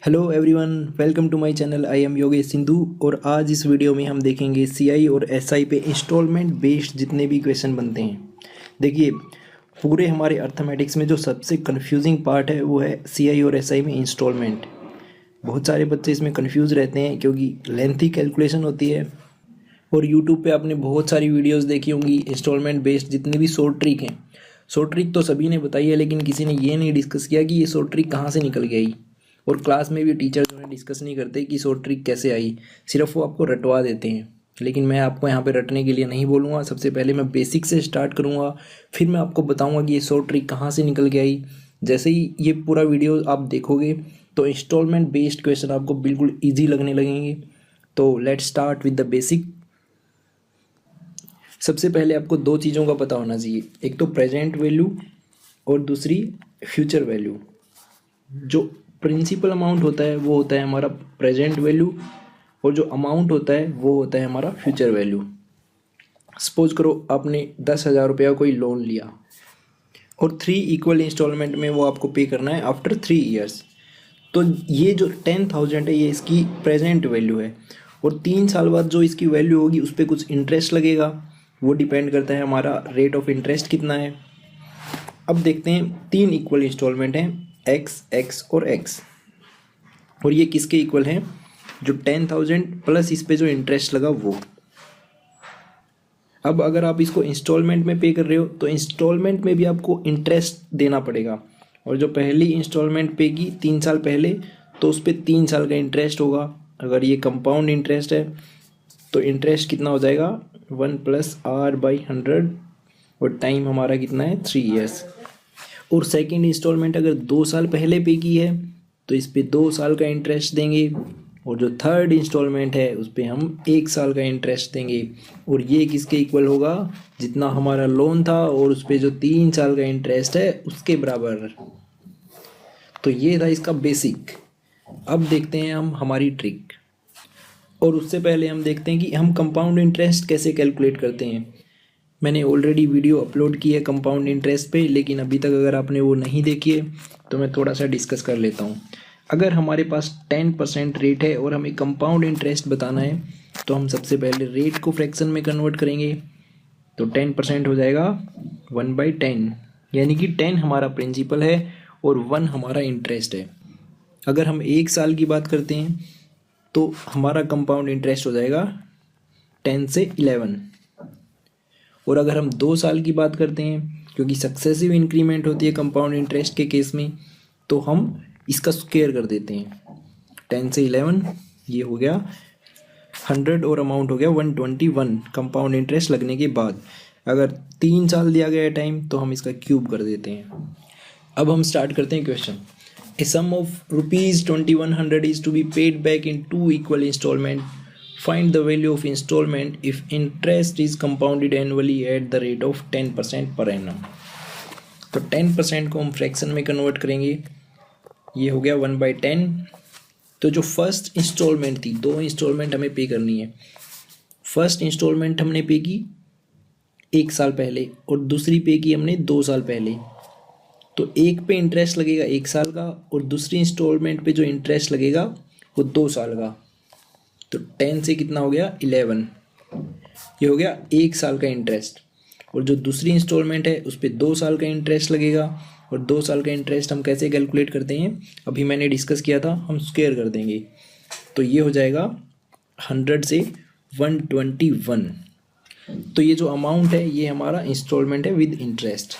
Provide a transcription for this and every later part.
Hello everyone, welcome to my channel. I am Yogesh Sindhu और आज इस वीडियो में हम देखेंगे सीआई और एसआई पे इंस्टॉलमेंट बेस्ड जितने भी क्वेश्चन बनते हैं। देखिए, पूरे हमारे अर्थमेटिक्स में जो सबसे कंफ्यूजिंग पार्ट है वो है सीआई और एसआई में इंस्टॉलमेंट। बहुत सारे बच्चे इसमें कंफ्यूज रहते हैं क्योंकि लेंथी कैलकुलेशन होती है और यूट्यूब पे आपने बहुत सारी वीडियोस देखी होंगी इंस्टॉलमेंट बेस्ड जितनी भी शॉर्ट ट्रिक हैं। शॉर्ट ट्रिक तो सभी ने बताई है, लेकिन किसी ने ये नहीं डिस्कस किया कि ये शॉर्ट ट्रिक कहाँ से निकल के आई। और क्लास में भी टीचर जो है डिस्कस नहीं करते कि शॉर्ट ट्रिक कैसे आई, सिर्फ वो आपको रटवा देते हैं। लेकिन मैं आपको यहाँ पे रटने के लिए नहीं बोलूँगा। सबसे पहले मैं बेसिक से स्टार्ट करूँगा, फिर मैं आपको बताऊँगा कि ये शॉर्ट ट्रिक कहाँ से निकल के आई। जैसे ही ये पूरा वीडियो आप देखोगे तो इंस्टॉलमेंट बेस्ड क्वेश्चन आपको बिल्कुल ईजी लगने लगेंगे। तो let's start with the basic. सबसे पहले आपको दो चीज़ों का पता होना चाहिए, एक तो प्रेजेंट वैल्यू और दूसरी फ्यूचर वैल्यू। जो प्रिंसिपल अमाउंट होता है वो होता है हमारा प्रेजेंट वैल्यू और जो अमाउंट होता है वो होता है हमारा फ्यूचर वैल्यू। सपोज करो आपने 10,000 रुपया कोई लोन लिया और 3 इक्वल इंस्टॉलमेंट में वो आपको पे करना है आफ्टर 3 ईयर्स। तो ये जो 10,000 है ये इसकी प्रेजेंट वैल्यू है और 3 साल बाद जो इसकी वैल्यू होगी उस पर कुछ इंटरेस्ट लगेगा। वो डिपेंड करता है हमारा रेट ऑफ इंटरेस्ट कितना है। अब देखते हैं 3 इक्वल इंस्टॉलमेंट हैं, एक्स, एक्स और एक्स। और ये किसके इक्वल हैं? जो 10,000 प्लस इस पे जो इंटरेस्ट लगा वो। अब अगर आप इसको इंस्टॉलमेंट में पे कर रहे हो तो इंस्टॉलमेंट में भी आपको इंटरेस्ट देना पड़ेगा। और जो पहली इंस्टॉलमेंट पे की 3 साल पहले तो उस पर 3 साल का इंटरेस्ट होगा। अगर ये कंपाउंड इंटरेस्ट है तो इंटरेस्ट कितना हो जाएगा 1 + R/100 और टाइम हमारा कितना है 3 ईयर्स। और सेकंड इंस्टॉलमेंट अगर 2 साल पहले पे की है तो इस पे 2 साल का इंटरेस्ट देंगे और जो थर्ड इंस्टॉलमेंट है उस पे हम 1 साल का इंटरेस्ट देंगे। और ये किसके इक्वल होगा? जितना हमारा लोन था और उस पे जो 3 साल का इंटरेस्ट है उसके बराबर। तो ये था इसका बेसिक। अब देखते हैं हम हमारी ट्रिक। और उससे पहले हम देखते हैं कि हम कंपाउंड इंटरेस्ट कैसे कैलकुलेट करते हैं। मैंने ऑलरेडी वीडियो अपलोड की है कंपाउंड इंटरेस्ट पे, लेकिन अभी तक अगर आपने वो नहीं देखी है तो मैं थोड़ा सा डिस्कस कर लेता हूँ। अगर हमारे पास 10% रेट है और हमें कंपाउंड इंटरेस्ट बताना है तो हम सबसे पहले रेट को फ्रैक्शन में कन्वर्ट करेंगे। तो 10% हो जाएगा 1/10, यानी कि 10 हमारा प्रिंसिपल है और 1 हमारा इंटरेस्ट है। अगर हम 1 साल की बात करते हैं तो हमारा कंपाउंड इंटरेस्ट हो जाएगा 10 से 11। और अगर हम 2 साल की बात करते हैं, क्योंकि सक्सेसिव इंक्रीमेंट होती है कंपाउंड इंटरेस्ट के केस में, तो हम इसका स्क्वायर कर देते हैं। 10 से 11 ये हो गया 100 और अमाउंट हो गया 121 कंपाउंड इंटरेस्ट लगने के बाद। अगर 3 साल दिया गया है टाइम तो हम इसका क्यूब कर देते हैं। अब हम स्टार्ट करते हैं question. A sum of ₹2100 is to be paid back in 2 equal installment. Find the value of installment if interest is compounded annually at the rate of 10% per annum. तो 10% को हम फ्रैक्शन में कन्वर्ट करेंगे। ये हो गया 1/10। तो जो फर्स्ट इंस्टॉलमेंट थी, 2 इंस्टॉलमेंट हमें पे करनी है। फर्स्ट इंस्टॉलमेंट हमने पे की 1 साल पहले और दूसरी पे की हमने 2 साल पहले। तो एक पे इंटरेस्ट लगेगा 1 साल का और दूसरी इंस्टॉलमेंट पे जो इंटरेस्ट लगेगा वो 2 साल का। तो 10 से कितना हो गया 11, ये हो गया 1 साल का इंटरेस्ट। और जो दूसरी इंस्टॉलमेंट है उस पर 2 साल का इंटरेस्ट लगेगा। और 2 साल का इंटरेस्ट हम कैसे कैलकुलेट करते हैं अभी मैंने डिस्कस किया था, हम स्क्वायर कर देंगे। तो ये हो जाएगा 100 से 121। तो ये जो अमाउंट है ये हमारा इंस्टॉलमेंट है विद इंटरेस्ट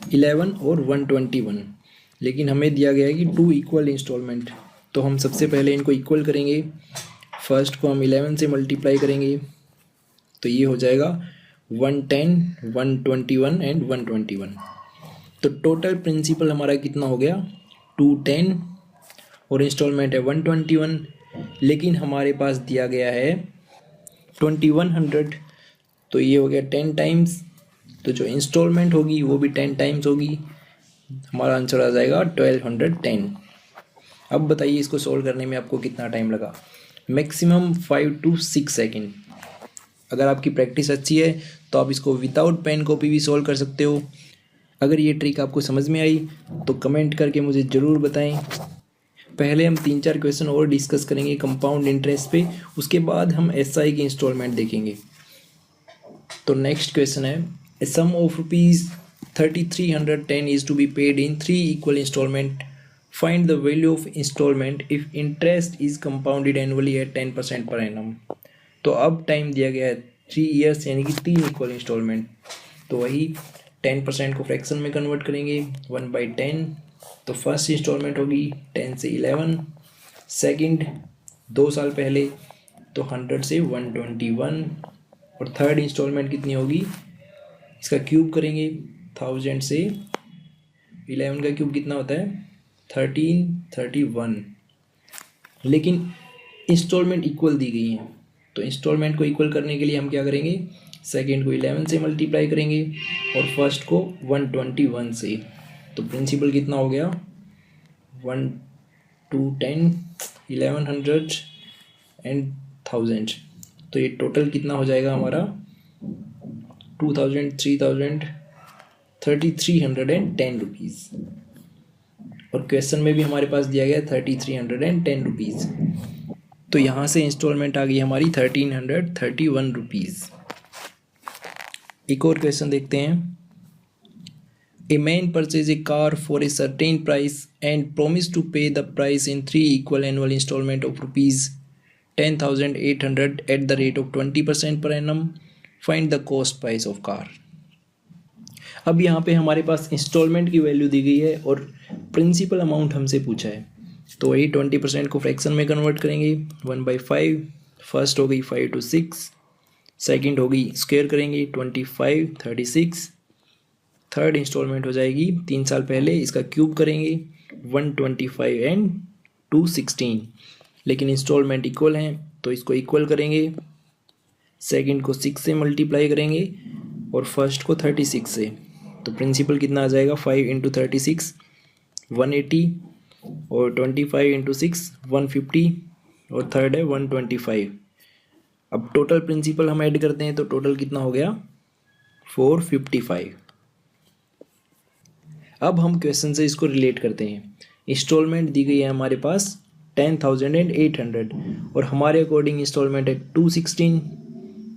11 और 121। लेकिन हमें दिया गया है कि 2 इक्वल इंस्टॉलमेंट, तो हम सबसे पहले इनको इक्वल करेंगे। फर्स्ट को हम 11 से मल्टीप्लाई करेंगे तो ये हो जाएगा 110, 121 एंड 121। तो टोटल प्रिंसिपल हमारा कितना हो गया 210 और इंस्टॉलमेंट है 121। लेकिन हमारे पास दिया गया है 2100, तो ये हो गया 10 टाइम्स। तो जो इंस्टॉलमेंट होगी वो भी 10 टाइम्स होगी। हमारा आंसर आ जाएगा 1210। अब बताइए इसको सॉल्व करने में आपको कितना टाइम लगा? Maximum 5 to 6 second. अगर आपकी प्रैक्टिस अच्छी है तो आप इसको विदाउट पेन कॉपी भी सॉल्व कर सकते हो। अगर ये ट्रिक आपको समझ में आई तो कमेंट करके मुझे ज़रूर बताएं। पहले हम 3-4 क्वेश्चन और डिस्कस करेंगे कंपाउंड इंटरेस्ट पे, उसके बाद हम एसआई की इंस्टॉलमेंट देखेंगे। तो नेक्स्ट क्वेश्चन है, a sum of ₹3310 is to be paid in 3 equal instalment, find the value of instalment if interest is compounded annually at 10% per annum. तो अब टाइम दिया गया है 3 ईयर्स यानी कि 3 इक्वल इंस्टॉलमेंट, तो वही 10% को फ्रैक्शन में कन्वर्ट करेंगे 1/10। तो फर्स्ट इंस्टॉलमेंट होगी 10 से 11, सेकंड 2 साल पहले तो 100 से 121, और थर्ड इंस्टॉलमेंट कितनी होगी, इसका क्यूब करेंगे 1000 से 11 का क्यूब कितना होता है 1331। लेकिन इंस्टॉलमेंट इक्वल दी गई है, तो इंस्टॉलमेंट को इक्वल करने के लिए हम क्या करेंगे, सेकंड को 11 से मल्टीप्लाई करेंगे और फर्स्ट को 121 से। तो प्रिंसिपल कितना हो गया 1 2 10 1100 एंड 1000, तो ये टोटल कितना हो जाएगा हमारा 2000 3000 3310 रुपीज़। और क्वेश्चन में भी हमारे पास दिया गया 3310 रुपीज़, तो यहाँ से इंस्टॉलमेंट आ गई हमारी 1331 रुपीज़। एक और क्वेश्चन देखते हैं, a man purchase a car for a certain price and promise to pay the price in 3 equal annual instalment of ₹10,800 at the rate of 20% per annum. Find the cost price of car. अब यहाँ पे हमारे पास instalment की value दी गई है और principal amount हमसे पूछा है, तो वही 20% को फ्रैक्शन में कन्वर्ट करेंगे 1/5। फर्स्ट हो गई 5 to 6, सेकंड हो गई स्क्वायर करेंगे 25 36, थर्ड इंस्टॉलमेंट हो जाएगी 3 साल पहले, इसका क्यूब करेंगे 125 एंड 216। लेकिन इंस्टॉलमेंट इक्वल हैं तो इसको इक्वल करेंगे, सेकंड को 6 से मल्टीप्लाई करेंगे और फर्स्ट को 36 से। तो प्रिंसिपल कितना आ जाएगा 5 × 36 180 और 25 × 6 150 और थर्ड है 125। अब टोटल प्रिंसिपल हम ऐड करते हैं तो टोटल कितना हो गया 455। अब हम क्वेश्चन से इसको रिलेट करते हैं। इंस्टॉलमेंट दी गई है हमारे पास 10,800 और हमारे अकॉर्डिंग इंस्टॉलमेंट है 216,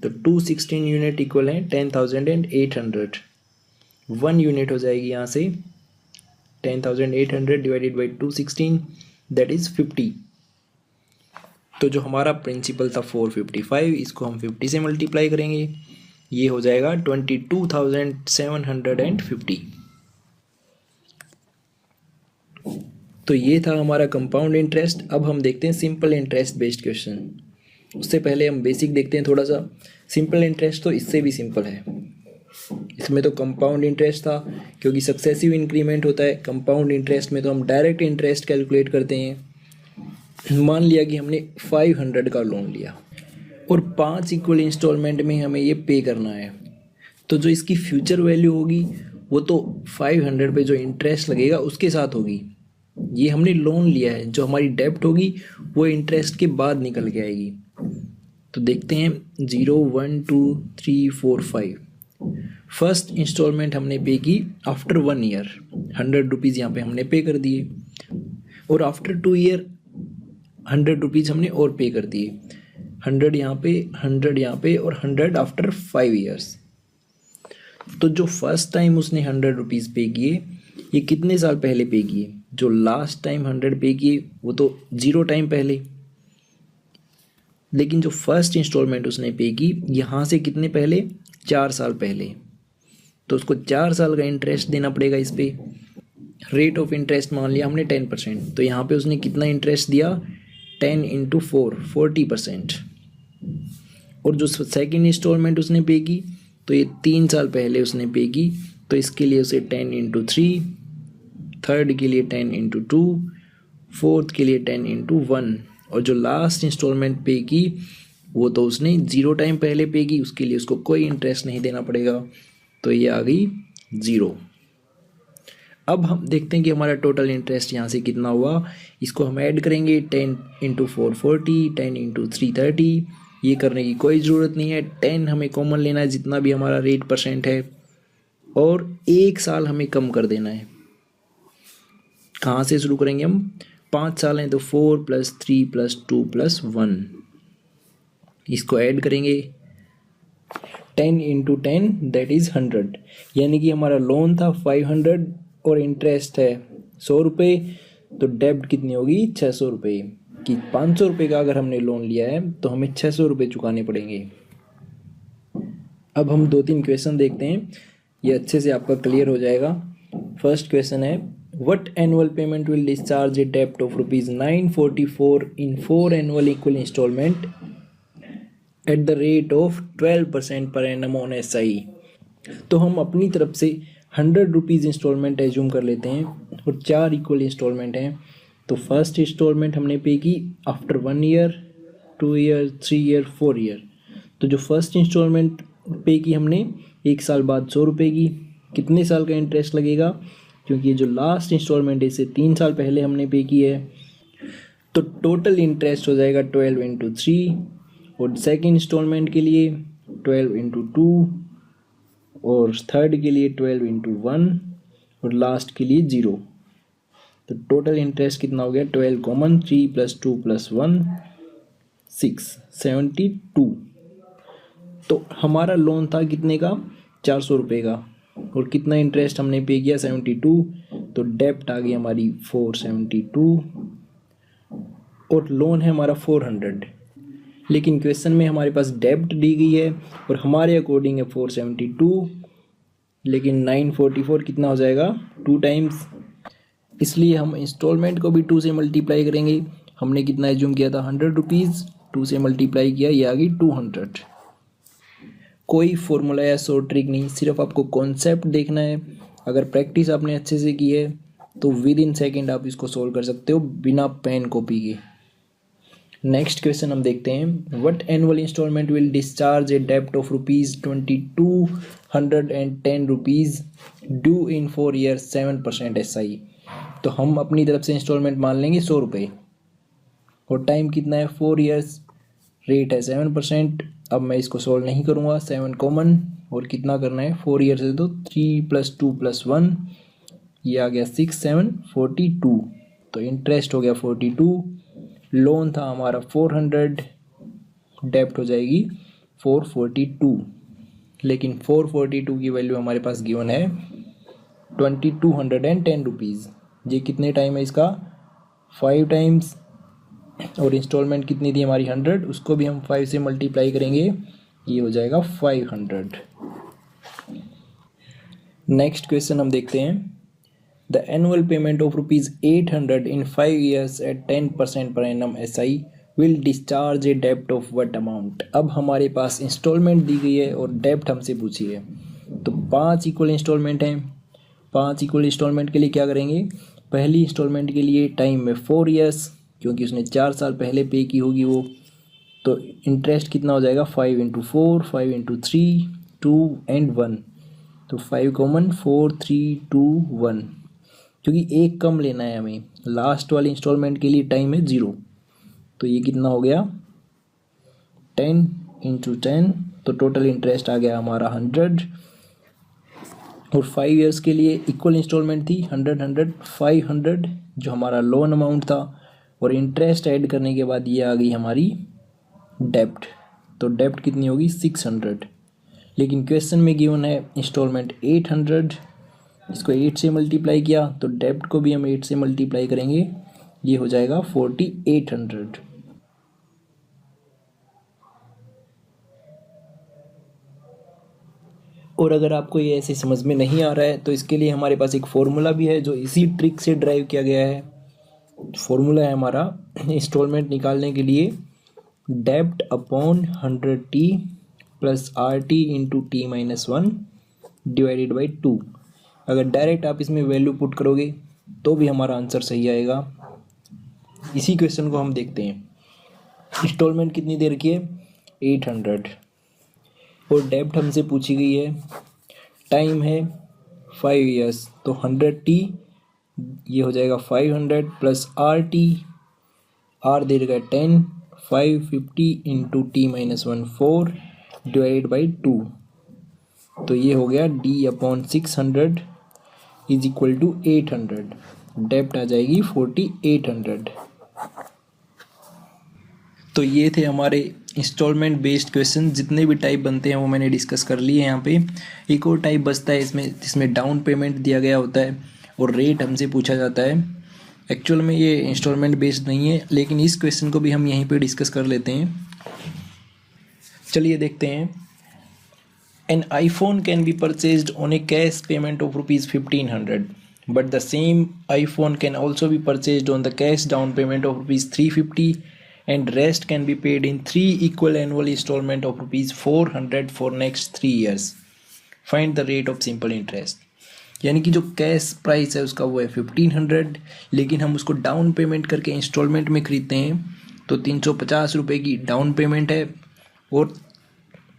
तो 216 यूनिट इक्वल है 10,800। 1 यूनिट हो जाएगी यहाँ से 10,800 डिवाइडेड बाई 216 दैट इज़ 50। तो जो हमारा प्रिंसिपल था 455, इसको हम 50 से मल्टीप्लाई करेंगे, ये हो जाएगा 22,750। तो ये था हमारा कंपाउंड इंटरेस्ट। अब हम देखते हैं सिंपल इंटरेस्ट बेस्ड क्वेश्चन। उससे पहले हम बेसिक देखते हैं थोड़ा सा। सिंपल इंटरेस्ट तो इससे भी सिंपल है, इसमें तो कंपाउंड इंटरेस्ट था क्योंकि सक्सेसिव इंक्रीमेंट होता है। कंपाउंड इंटरेस्ट में तो हम डायरेक्ट इंटरेस्ट कैलकुलेट करते हैं। मान लिया कि हमने 500 का लोन लिया और 5 इक्वल इंस्टॉलमेंट में हमें ये पे करना है, तो जो इसकी फ्यूचर वैल्यू होगी वो तो 500 पे जो इंटरेस्ट लगेगा उसके साथ होगी। ये हमने लोन लिया है, जो हमारी डेब्ट होगी वो इंटरेस्ट के बाद निकल के आएगी। तो देखते हैं 0 1 2 3 4 5। फर्स्ट इंस्टॉलमेंट हमने पे की आफ्टर 1 ईयर, 100 रुपीज़ यहाँ पे हमने पे कर दिए, और आफ्टर 2 ईयर 100 रुपीज़ हमने और पे कर दिए। 100 यहाँ पे, 100 यहाँ पे और 100 आफ्टर 5 ईयर्स। तो जो फर्स्ट टाइम उसने 100 रुपीज़ पे किए, ये कितने साल पहले पे किए? जो लास्ट टाइम 100 पे किए वो तो 0 टाइम पहले। लेकिन जो फर्स्ट इंस्टॉलमेंट उसने पे की यहाँ से कितने पहले? 4 साल पहले। तो उसको 4 साल का इंटरेस्ट देना पड़ेगा इस पे। रेट ऑफ इंटरेस्ट मान लिया हमने 10%, तो यहाँ पे उसने कितना इंटरेस्ट दिया? 10 × 4 40%। और जो सेकंड इंस्टॉलमेंट उसने पे की तो ये 3 साल पहले उसने पे की, तो इसके लिए उसे 10 × 3, थर्ड के लिए 10 × 2, फोर्थ के लिए 10 × 1, और जो लास्ट इंस्टॉलमेंट पे की वो तो उसने 0 टाइम पहले पे की, उसके लिए उसको कोई इंटरेस्ट नहीं देना पड़ेगा, तो ये आ गई 0। अब हम देखते हैं कि हमारा टोटल इंटरेस्ट यहाँ से कितना हुआ। इसको हम ऐड करेंगे 10 × 4 40, 10 × 3 30। ये करने की कोई ज़रूरत नहीं है, 10 हमें कॉमन लेना है जितना भी हमारा रेट % है, और 1 साल हमें कम कर देना है। कहाँ से शुरू करेंगे हम? 5 साल हैं तो 4 + 3 + 2 + 1, इसको ऐड करेंगे 10 × 10 दैट इज़ 100, यानी कि हमारा लोन था 500 और इंटरेस्ट है 100 रुपये, तो डेब्ट कितनी होगी 600 रुपये कि 500 रुपये का अगर हमने लोन लिया है तो हमें 600 रुपये चुकाने पड़ेंगे। अब हम 2-3 क्वेश्चन देखते हैं, ये अच्छे से आपका क्लियर हो जाएगा। फर्स्ट क्वेश्चन है what annual payment will discharge a डेप्ट of ₹944 in 4 annual equal instalment at the rate of 12% per annum on SI। तो हम अपनी तरफ से 100 रुपीज़ इंस्टॉलमेंट एज्यूम कर लेते हैं और 4 इक्वल इंस्टॉलमेंट हैं। तो फर्स्ट इंस्टॉलमेंट हमने पे की after 1 year, 2 year, 3 year, 4 year. तो जो फर्स्ट इंस्टॉलमेंट पे की हमने 1 साल बाद 100 रुपये की, कितने साल का इंटरेस्ट लगेगा, क्योंकि जो लास्ट इंस्टॉलमेंट है इसे 3 साल पहले हमने पे की है, तो टोटल इंटरेस्ट हो जाएगा 12 × 3, और सेकेंड इंस्टॉलमेंट के लिए 12 × 2, और थर्ड के लिए 12 × 1, और लास्ट के लिए 0। तो टोटल इंटरेस्ट कितना हो गया, 12 कॉमन, 3 + 2 + 1 6, 72। तो हमारा लोन था कितने का, 400 रुपये का, और कितना इंटरेस्ट हमने पे किया 72, तो डेप्ट आ गई हमारी 472 और लोन है हमारा 400। लेकिन क्वेश्चन में हमारे पास डेब्ट दी गई है और हमारे अकॉर्डिंग है 472, लेकिन 944 कितना हो जाएगा 2 टाइम्स, इसलिए हम इंस्टॉलमेंट को भी 2 से मल्टीप्लाई करेंगे। हमने कितना एज्यूम किया था 100 रुपीज़, 2 से मल्टीप्लाई किया, ये आ गई 200। कोई फॉर्मूला या शॉर्ट ट्रिक नहीं, सिर्फ आपको कॉन्सेप्ट देखना है। अगर प्रैक्टिस आपने अच्छे से की है तो विद इन सेकेंड आप इसको सोल्व कर सकते हो बिना पेन कॉपी के। नेक्स्ट क्वेश्चन हम देखते हैं what annual instalment will discharge a डेप्ट of ₹2210 due in 4 years 7% SI। तो हम अपनी तरफ से इंस्टॉलमेंट मान लेंगे 100 रुपये और टाइम कितना है 4 ईयर्स, रेट है 7%। अब मैं इसको सोल्व नहीं करूँगा, 7 कॉमन और कितना करना है 4 ईयर्स है तो 3 + 2 + 1, ये आ गया 6 7 42। तो इंटरेस्ट हो गया 42, लोन था हमारा 400, डेप्ट हो जाएगी 442। लेकिन 442 की वैल्यू हमारे पास गिवन है 2210 रुपीज़। ये कितने टाइम है इसका 5 टाइम्स, और इंस्टॉलमेंट कितनी थी हमारी 100, उसको भी हम 5 से मल्टीप्लाई करेंगे, ये हो जाएगा 500। नेक्स्ट क्वेश्चन हम देखते हैं the annual payment of ₹800 in 5 years at 10% per annum SI will discharge a डेप्ट ऑफ व्हाट अमाउंट। अब हमारे पास इंस्टॉलमेंट दी गई है और डेप्ट हमसे पूछी है, तो 5 इक्वल इंस्टॉलमेंट हैं। 5 इक्वल इंस्टॉलमेंट के लिए क्या करेंगे, पहली इंस्टॉलमेंट के लिए टाइम में 4 ईयर्स, क्योंकि उसने 4 साल पहले पे की होगी वो, तो इंटरेस्ट कितना हो जाएगा 5 × 4, 5 × 3, 2 एंड 1, तो 5 कॉमन, 4 3 2 1, क्योंकि एक कम लेना है हमें। लास्ट वाली इंस्टॉलमेंट के लिए टाइम है 0, तो ये कितना हो गया 10 × 10, तो टोटल इंटरेस्ट आ गया हमारा 100। और 5 ईयर्स के लिए इक्वल इंस्टॉलमेंट थी 100 100 500 जो हमारा लोन अमाउंट था, और इंटरेस्ट ऐड करने के बाद ये आ गई हमारी डेप्ट। तो डेप्ट कितनी होगी 600, लेकिन क्वेश्चन में गिवन है इंस्टॉलमेंट 800, इसको 8 से मल्टीप्लाई किया तो डेप्ट को भी हम 8 से मल्टीप्लाई करेंगे, ये हो जाएगा 4800। और अगर आपको ये ऐसे समझ में नहीं आ रहा है तो इसके लिए हमारे पास एक फॉर्मूला भी है जो इसी ट्रिक से ड्राइव किया गया है। फॉर्मूला है हमारा इंस्टॉलमेंट निकालने के लिए डेप्ट upon 100t + RT × t-1 divided by 2। अगर डायरेक्ट आप इसमें वैल्यू पुट करोगे तो भी हमारा आंसर सही आएगा। इसी क्वेश्चन को हम देखते हैं। इंस्टॉलमेंट कितनी देर की है 800, और डेब्ट हमसे पूछी गई है, टाइम है 5 ईयर्स, तो 100t ये हो जाएगा 500 + RT, R दे देगा 10, 550 × t-1 4 डिवाइडेड बाई 2, तो ये हो गया D/600 = 800। डेप्ट आ जाएगी 4800। तो ये थे हमारे इंस्टॉलमेंट बेस्ड क्वेश्चन। जितने भी टाइप बनते हैं वो मैंने डिस्कस कर लिए यहाँ पे। एक और टाइप बचता है इसमें, जिसमें डाउन पेमेंट दिया गया होता है और रेट हमसे पूछा जाता है। एक्चुअल में ये इंस्टॉलमेंट बेस्ड नहीं है, लेकिन इस क्वेश्चन को भी हम यहीं पे डिस्कस कर लेते हैं। चलिए देखते हैं। An iPhone can be purchased on a cash payment of ₹1500, but the same iPhone can also be purchased on the cash down payment of ₹350 and rest can be paid in 3 equal annual installment of ₹400 for next 3 years. Find the rate of simple interest. यानी कि जो cash price है उसका वो है 1500, लेकिन हम उसको डाउन पेमेंट करके इंस्टॉलमेंट में खरीदते हैं तो 350 रुपये की डाउन पेमेंट है और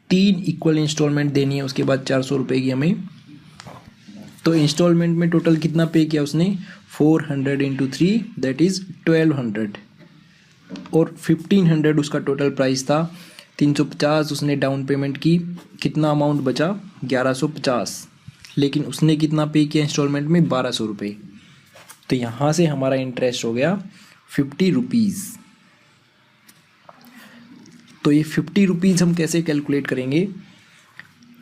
3 इक्वल इंस्टॉलमेंट देनी है, उसके बाद 400 रुपये की हमें। तो इंस्टॉलमेंट में टोटल कितना पे किया उसने, 400 इंटू 3 दैट इज़ 1200 और 1500 उसका टोटल प्राइस था। 350 उसने डाउन पेमेंट की, कितना अमाउंट बचा 1150, लेकिन उसने कितना पे किया इंस्टॉलमेंट में 1200 रुपये। तो यहाँ से हमारा इंटरेस्ट हो गया 50 रुपीज़। तो ये 50 रुपीज़ हम कैसे कैलकुलेट करेंगे।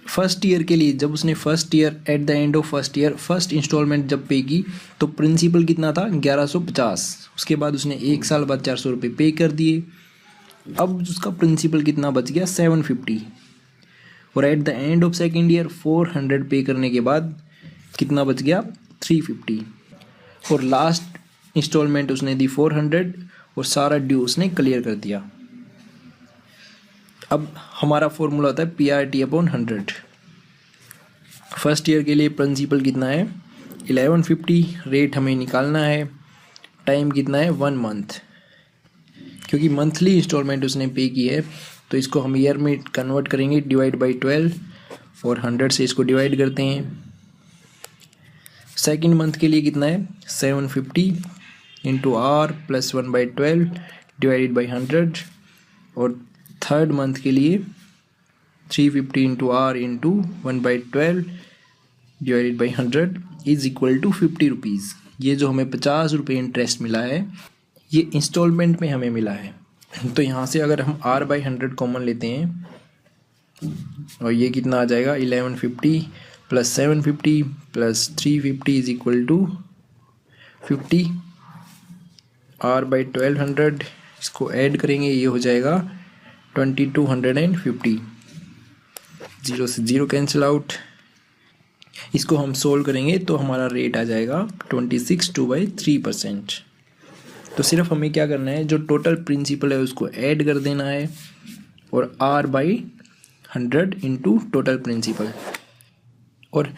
फर्स्ट ईयर के लिए जब उसने first year at the end of first year first instalment जब पे की तो प्रिंसिपल कितना था 1150। उसके बाद उसने 1 साल बाद 400 रुपये पे कर दिए। अब उसका प्रिंसिपल कितना बच गया 750 और eight the end of second year 400 पे करने के बाद कितना बच गया 350 और लास्ट इंस्टॉलमेंट उसने दी 400 और सारा ड्यू उसने क्लियर कर दिया। अब हमारा फॉर्मूला होता है PRT/100। फर्स्ट ईयर के लिए प्रिंसिपल कितना है 1150, रेट हमें निकालना है, टाइम कितना है 1 मंथ, क्योंकि मंथली इंस्टॉलमेंट उसने पे की है तो इसको हम ईयर में कन्वर्ट करेंगे, डिवाइड बाई 12 और 100 से इसको डिवाइड करते हैं। सेकेंड मंथ के लिए कितना है 750 into R plus 1/12 divided by 100 और थर्ड मंथ के लिए 350 into R into 1/12 divided by 100 is equal to 50 rupees. ये जो हमें 50 रुपये इंटरेस्ट मिला है ये इंस्टॉलमेंट में हमें मिला है। तो यहाँ से अगर हम R/100 कॉमन लेते हैं और ये कितना आ जाएगा 1150 plus 750 plus 350 is equal to 50। R/1200 इसको ऐड करेंगे, ये हो जाएगा 2250। 0 से 0 कैंसिल आउट। इसको हम सोल्व करेंगे तो हमारा रेट आ जाएगा 26/3%। तो सिर्फ हमें क्या करना है, जो टोटल प्रिंसिपल है उसको ऐड कर देना है और R/100 इंटू टोटल प्रिंसिपल। और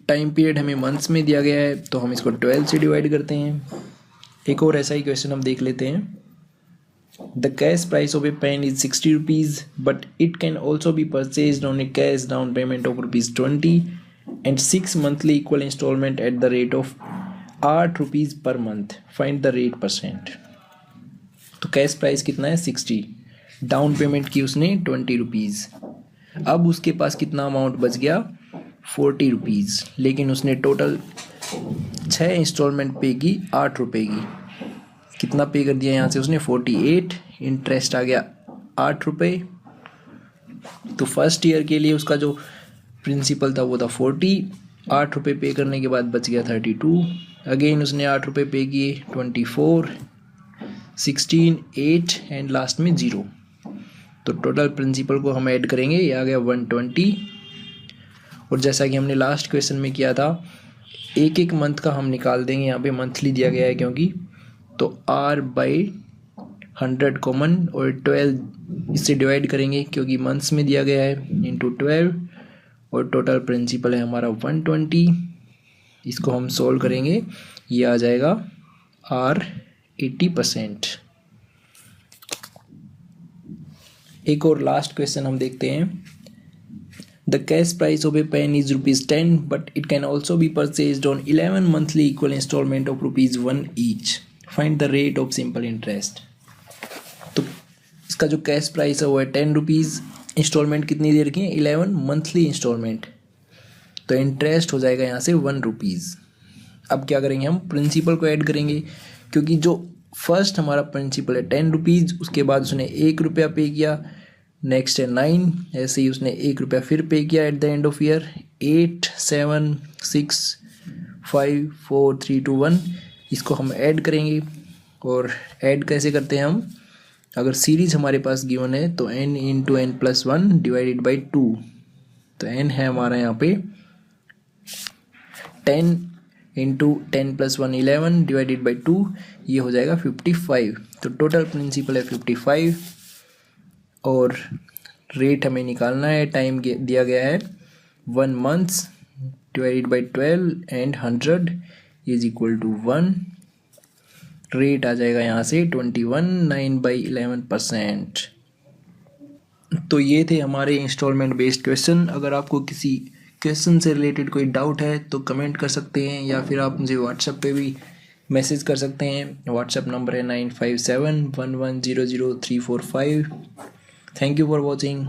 टाइम पीरियड हमें मंथ्स में दिया गया है तो हम इसको 12 से डिवाइड करते हैं। एक और ऐसा ही क्वेश्चन हम देख लेते हैं। The cash price of a pen is 60 rupees, but it can also be purchased on a cash down payment of ₹20 and 6 monthly equal installment at the rate of ₹8 per month. Find the rate %. तो cash price कितना है 60, down payment की उसने 20 rupees. अब उसके पास कितना amount बच गया 40 रुपीज़, लेकिन उसने टोटल 6 इंस्टॉलमेंट पे की 8 रुपये की। कितना पे कर दिया यहाँ से उसने 48, इंटरेस्ट आ गया 8 रुपये। तो फर्स्ट ईयर के लिए उसका जो प्रिंसिपल था वो था 40, 8 रुपये पे करने के बाद बच गया 32। अगेन उसने 8 रुपये पे किए 24, 16, 8 एंड लास्ट में 0। तो टोटल प्रिंसिपल को हम ऐड करेंगे, ये आ गया 120। और जैसा कि हमने लास्ट क्वेश्चन में किया था एक एक मंथ का हम निकाल देंगे, यहाँ पे मंथली दिया गया है क्योंकि। तो R/100 कॉमन और 12 इससे डिवाइड करेंगे क्योंकि मंथ्स में दिया गया है, इंटू 12 और टोटल प्रिंसिपल है हमारा 120। इसको हम सोल्व करेंगे, ये आ जाएगा R 80%। एक और लास्ट क्वेश्चन हम देखते हैं। The cash price of a pen is ₹10, but it can also be purchased on 11 monthly equal installment of ₹1 each. Find the rate of simple interest. तो इसका जो कैश प्राइस है वो है 10 रुपीज़। इंस्टॉलमेंट कितनी दे रखी है 11 मंथली इंस्टॉलमेंट, तो इंटरेस्ट हो जाएगा यहाँ से 1 रुपीज़। अब क्या करेंगे, हम प्रिंसिपल को ऐड करेंगे, क्योंकि जो फर्स्ट हमारा प्रिंसिपल है 10 रुपीज़, उसके बाद उसने 1 रुपया पे किया, नेक्स्ट है 9, ऐसे ही उसने 1 रुपया फिर पे किया eight the end of year. 8 7 6 5 4 3 2 1, इसको हम ऐड करेंगे। और ऐड कैसे करते हैं हम, अगर सीरीज हमारे पास गिवन है तो n into n plus 1 divided by 2, तो n है हमारा यहाँ पे 10 इंटू 10 प्लस 1 11 डिवाइडेड बाई 2, ये हो जाएगा 55। तो टोटल प्रिंसिपल है 55 और रेट हमें निकालना है, टाइम दिया गया है 1 months divided by 12 and 100 is equal to 1। Rate आ जाएगा यहाँ से 21.9/11%। तो ये थे हमारे इंस्टॉलमेंट बेस्ड क्वेश्चन। अगर आपको किसी क्वेश्चन से रिलेटेड कोई डाउट है तो कमेंट कर सकते हैं, या फिर आप मुझे व्हाट्सएप पे भी मैसेज कर सकते हैं। व्हाट्सएप नंबर है 9571100345। Thank you for watching.